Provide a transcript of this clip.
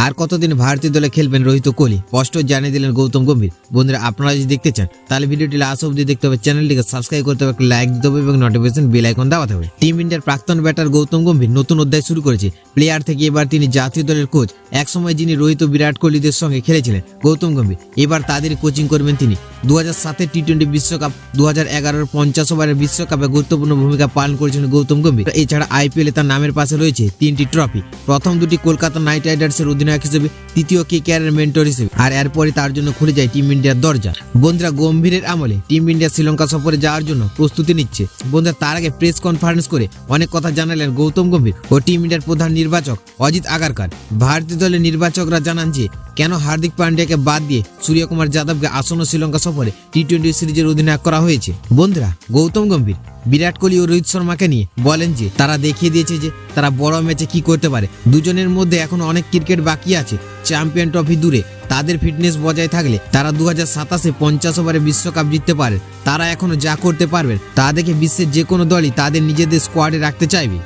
আর কতদিন ভারতীয় দলে খেলবেন রোহিত কোহলি স্পষ্ট জানিয়ে দিলেন গৌতম গম্ভীর। বন্ধুরা আপনারা যদি দেখতে চান তাহলে ভিডিওটি লাস্ট অবধি দেখতে হবে, চ্যানেলটিকে সাবস্ক্রাইব করতে হবে, লাইক দিতে হবে এবং নোটিফিকেশন বেল আইকন দাবাতে হবে। টিম ইন্ডিয়ার প্রাক্তন ব্যাটার গৌতম গম্ভীর নতুন অধ্যায় শুরু করেছে। প্লেয়ার থেকে এবার তিনি জাতীয় দলের কোচ। একসময় যিনি রোহিত বিরাট কোহলিদের সঙ্গে খেলেছিলেন গৌতম গম্ভীর, এবার তাদের কোচিং করবেন তিনি। 2007-এর টি-20 বিশ্বকাপ, 2011-এর 50 ওভারের বিশ্বকাপে গুরুত্বপূর্ণ ভূমিকা পালন করেছেন গৌতম গম্ভীর। এছাড়া আইপিএলে তার নামের পাশে রয়েছে 3টি ট্রফি। প্রথম দুটি কলকাতা নাইট রাইডার্সের অধিনায়ক হিসেবে, তৃতীয় কেকেআরের মেন্টর হিসেবে, আর এরপরে তার জন্য খুলে যায় টিম ইন্ডিয়ার দরজা। বন্ধুরা গম্ভীরের আমলে টিম ইন্ডিয়া শ্রীলঙ্কা সফরে যাওয়ার জন্য প্রস্তুতি নিচ্ছে। বন্ধুরা তার আগে প্রেস কনফারেন্স করে অনেক কথা জানালেন গৌতম গম্ভীর ও টিম ইন্ডিয়ার প্রধান নির্বাচক অজিত আগারকার। ভারতীয় দলের নির্বাচকরা জানান যে কেন হার্দিক পান্ডিয়াকে বাদ দিয়ে সূর্যকুমার যাদবকে আসন্ন শ্রীলঙ্কা সফরে টি-20 সিরিজের অধিনায়ক করা হয়েছে। বন্ধুরা গৌতম গম্ভীর বিরাট কোহলি ও রোহিত শর্মাকে নিয়ে বলেন যে তারা দেখিয়ে দিয়েছে যে তারা বড় ম্যাচে কি করতে পারে। দুজনের মধ্যে এখন অনেক ক্রিকেট বাকি আছে, চ্যাম্পিয়ন ট্রফি দূরে। তাদের ফিটনেস বজায় থাকলে তারা 2027-এ 50 ওভারে বিশ্বকাপ জিততে পারে। তারা এখনো যা করতে পারবেন তা দেখে বিশ্বের যে কোনো দলই তাদের নিজেদের স্কোয়াডে রাখতে চাইবে।